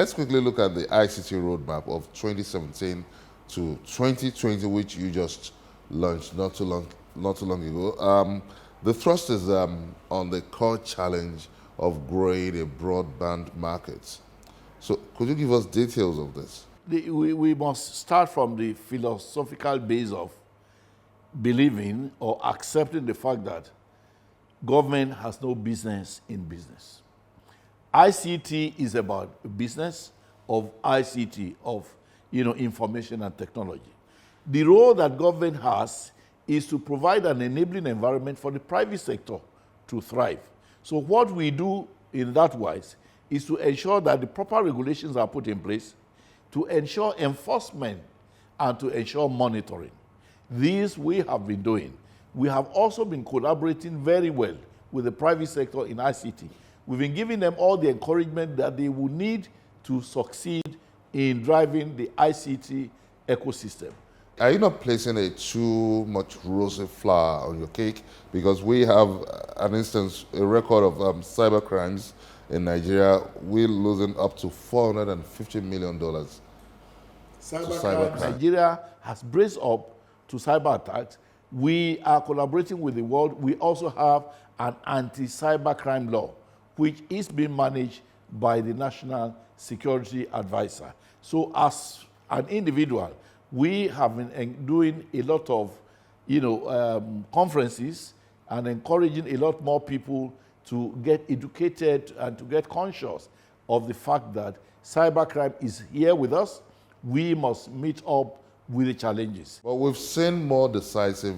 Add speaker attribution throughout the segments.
Speaker 1: let's quickly look at the ICT roadmap of 2017 to 2020, which you just launched not too long ago. The thrust is on the core challenge of growing a broadband market. So could you give us details of this?
Speaker 2: We must start from the philosophical base of believing or accepting the fact that government has no business in business. ICT is about business of ICT, of information and technology. The role that government has is to provide an enabling environment for the private sector to thrive. So what we do in that wise is to ensure that the proper regulations are put in place, to ensure enforcement, and to ensure monitoring. These we have been doing. We have also been collaborating very well with the private sector in ICT. We've been giving them all the encouragement that they will need to succeed in driving the ICT ecosystem.
Speaker 1: Are you not placing a too much rosy flower on your cake? Because we have, an instance, a record of cybercrimes in Nigeria. We're losing up to $450 million to cybercrime.
Speaker 2: Nigeria has braced up to cyber attacks. We are collaborating with the world. We also have an anti-cybercrime law, which is being managed by the National Security Advisor. So as an individual, we have been doing a lot of conferences and encouraging a lot more people to get educated and to get conscious of the fact that cybercrime is here with us. We must meet up with the challenges.
Speaker 1: But we've seen more decisive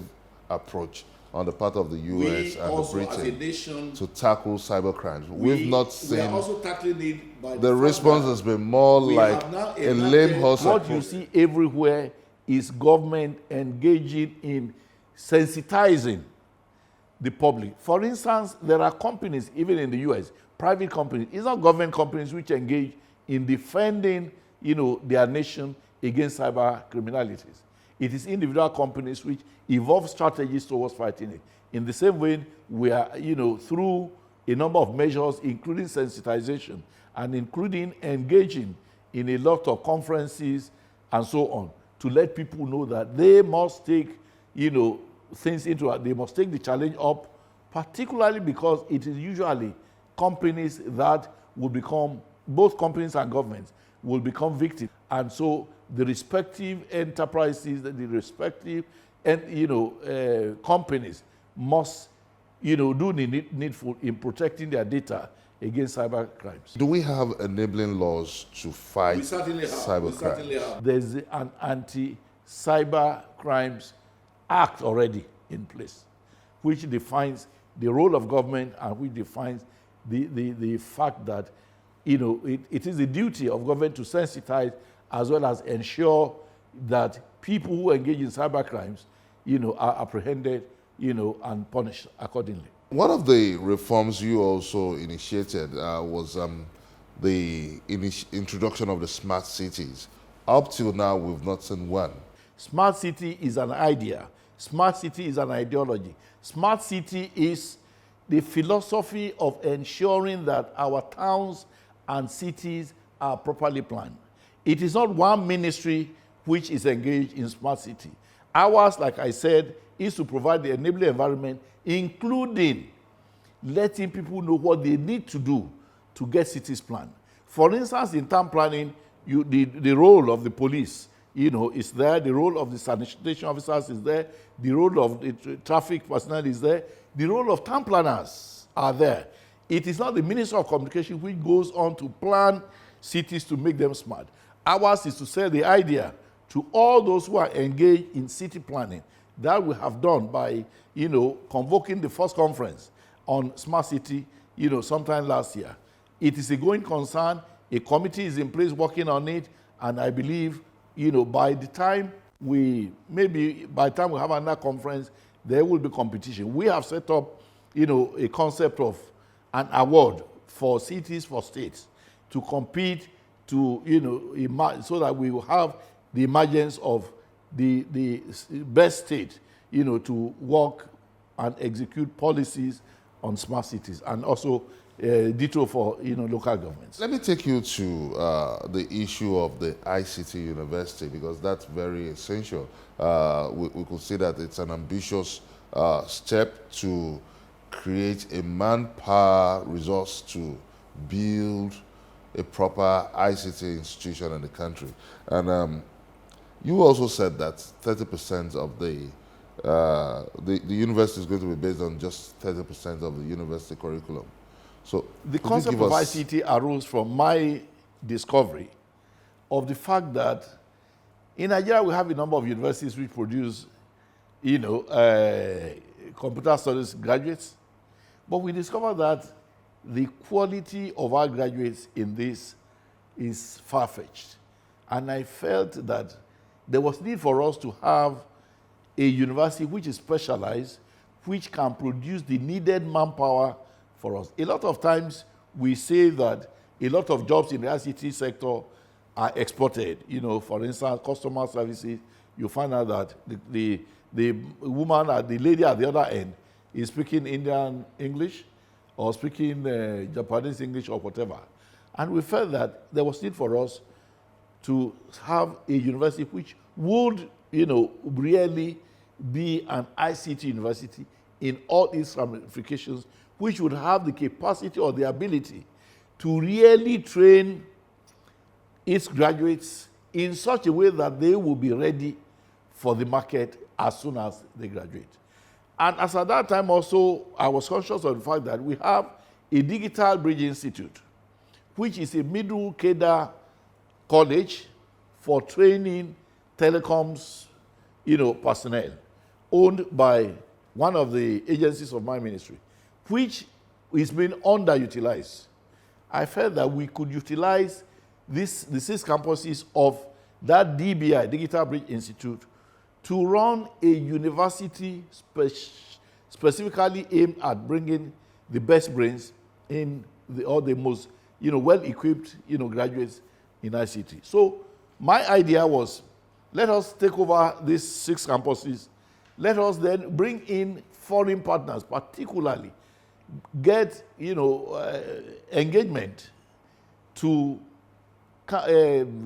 Speaker 1: approach on the part of the US and
Speaker 2: also,
Speaker 1: Britain
Speaker 2: as a nation,
Speaker 1: to tackle cybercrimes. We've not seen.
Speaker 2: We are also tackling it by
Speaker 1: the response has been more like a lame horse
Speaker 2: What
Speaker 1: approach.
Speaker 2: you see everywhere is government engaging in sensitizing the public. For instance, there are companies, even in the US, private companies, it's not government companies which engage in defending their nation against cyber criminalities. It is individual companies which evolve strategies towards fighting it. In the same way, we are, through a number of measures, including sensitization and including engaging in a lot of conferences and so on, to let people know that they must take, things into it. They must take the challenge up, particularly because it is usually companies that will become, both companies and governments will become victims. And so the respective enterprises, the respective companies must do the needful in protecting their data against cyber crimes.
Speaker 1: Do we have enabling laws to fight cybercrime?
Speaker 2: There's an anti-cyber crimes act already in place, which defines the role of government and which defines the fact that it is the duty of government to sensitize as well as ensure that people who engage in cyber crimes are apprehended and punished accordingly.
Speaker 1: One of the reforms you also initiated was the introduction of the smart cities. Up till now, we've not seen one.
Speaker 2: Smart city is an idea. Smart city is an ideology. Smart city is the philosophy of ensuring that our towns and cities are properly planned. It is not one ministry which is engaged in smart city. Ours, like I said, is to provide the enabling environment, including letting people know what they need to do to get cities planned. For instance, in town planning, the role of the police, is there. The role of the sanitation officers is there. The role of the traffic personnel is there. The role of town planners are there. It is not the Minister of Communication which goes on to plan cities to make them smart. Ours is to sell the idea to all those who are engaged in city planning. That we have done by, convoking the first conference on smart city, sometime last year. It is a going concern. A committee is in place working on it, and I believe, by the time we have another conference, there will be competition. We have set up, a concept of an award for cities, for states, to compete to, so that we will have the emergence of the best state, to work and execute policies on smart cities, and also ditto for local governments.
Speaker 1: Let me take you to the issue of the ICT university, because that's very essential. We could say that it's an ambitious step to create a manpower resource to build a proper ICT institution in the country. And you also said that 30% of the university is going to be based on just 30% of the university curriculum. So
Speaker 2: the concept of ICT arose from my discovery of the fact that in Nigeria we have a number of universities which produce, computer studies graduates, but we discovered that the quality of our graduates in this is far-fetched. And I felt that there was need for us to have a university which is specialized, which can produce the needed manpower for us. A lot of times we say that a lot of jobs in the ICT sector are exported. For instance, customer services, you find out that the woman, the lady at the other end is speaking Indian English or speaking Japanese English or whatever. And we felt that there was need for us to have a university which would, really be an ICT university in all its ramifications, which would have the capacity or the ability to really train its graduates in such a way that they will be ready for the market as soon as they graduate. And as at that time also, I was conscious of the fact that we have a Digital Bridge Institute, which is a middle cadre college for training telecoms, personnel, owned by one of the agencies of my ministry, which is being underutilized. I felt that we could utilize the 6 campuses of that DBI, Digital Bridge Institute, to run a university specifically aimed at bringing the best brains in the most well-equipped graduates in ICT. So my idea was, let us take over these 6 campuses. Let us then bring in foreign partners, particularly get engagement to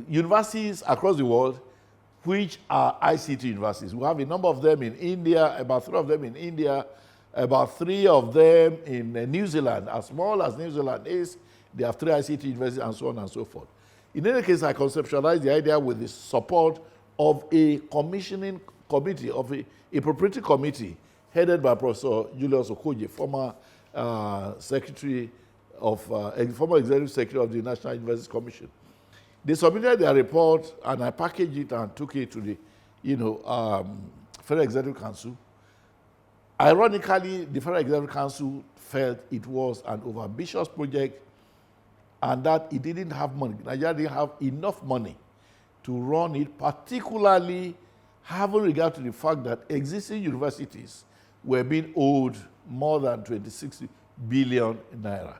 Speaker 2: universities across the world which are ICT universities. We have a number of them in India, about 3 of them in India, about 3 of them in New Zealand. As small as New Zealand is, they have 3 ICT universities and so on and so forth. In any case, I conceptualized the idea with the support of a commissioning committee, of a preparatory committee headed by Professor Julius Okoje, former executive secretary of the National Universities Commission. They submitted their report, and I packaged it and took it to the, Federal Executive Council. Ironically, the Federal Executive Council felt it was an overambitious project and that it didn't have money. Nigeria didn't have enough money to run it, particularly having regard to the fact that existing universities were being owed more than 26 billion naira.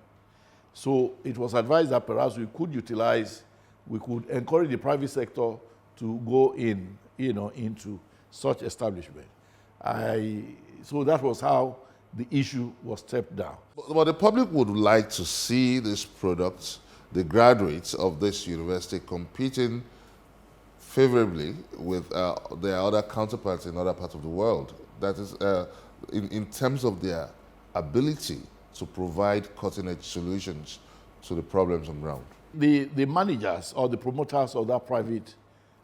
Speaker 2: So it was advised that perhaps we could encourage the private sector to go into such establishment. So that was how the issue was stepped down.
Speaker 1: But the public would like to see these products, the graduates of this university, competing favorably with their other counterparts in other parts of the world. That is, in terms of their ability to provide cutting-edge solutions to the problems on ground.
Speaker 2: The managers or the promoters of that private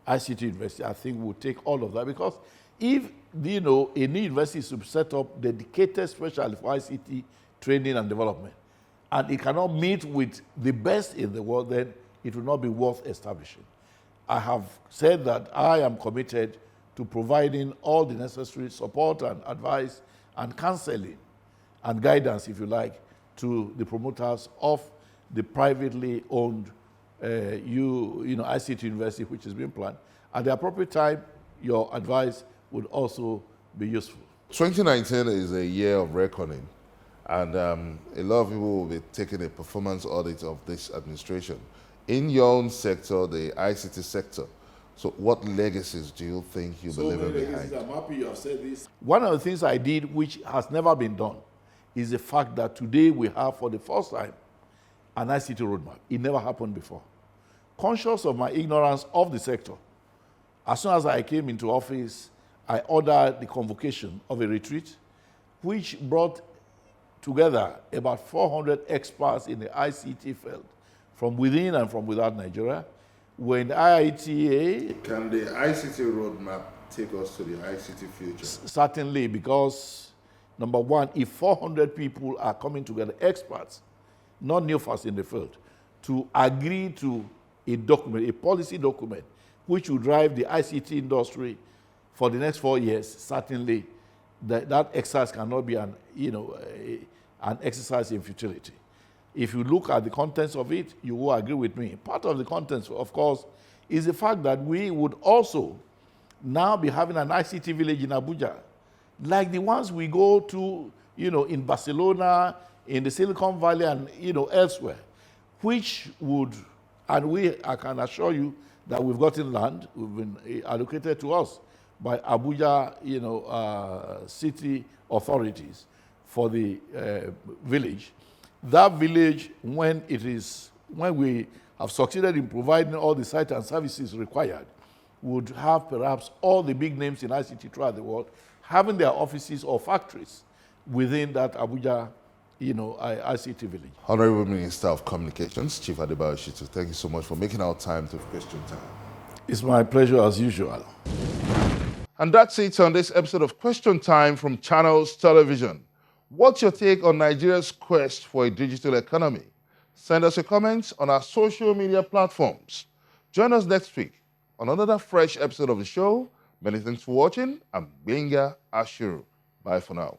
Speaker 2: ICT university, I think, will take all of that, because if a new university is to set up dedicated specially for ICT training and development, and it cannot meet with the best in the world, then it will not be worth establishing. I have said that I am committed to providing all the necessary support and advice and counseling and guidance, if you like, to the promoters of the privately owned ICT university which is being planned. At the appropriate time, your advice would also be useful.
Speaker 1: 2019 is a year of reckoning, and a lot of people will be taking a performance audit of this administration. In your own sector, the ICT sector, so what legacies do you think you'll be leaving behind?
Speaker 2: I'm happy you have said this. One of the things I did, which has never been done, is the fact that today we have, for the first time, an ICT roadmap. It never happened before. Conscious of my ignorance of the sector, as soon as I came into office, I ordered the convocation of a retreat, which brought together about 400 experts in the ICT field, from within and from without Nigeria. When IITA...
Speaker 1: Can the ICT roadmap take us to the ICT future?
Speaker 2: Certainly, because, number one, if 400 people are coming together, experts, not neophytes in the field, to agree to a document, a policy document, which will drive the ICT industry for the next 4 years, certainly that exercise cannot be an exercise in futility. If you look at the contents of it, you will agree with me. Part of the contents, of course, is the fact that we would also now be having an ICT village in Abuja, like the ones we go to, in Barcelona, in the Silicon Valley, and elsewhere, which would, and I can assure you that we've gotten land, we've been allocated to us by Abuja, city authorities for the village. That village, when we have succeeded in providing all the sites and services required, would have perhaps all the big names in ICT throughout the world having their offices or factories within that Abuja, ICT village.
Speaker 1: Honorable Minister of Communications, Chief Adebayo Shitu, thank you so much for making our time to question time.
Speaker 2: It's my pleasure as usual.
Speaker 1: And that's it on this episode of Question Time from Channels Television. What's your take on Nigeria's quest for a digital economy? Send us your comments on our social media platforms. Join us next week on another fresh episode of the show. Many thanks for watching. I'm Benga Ashiru. Bye for now.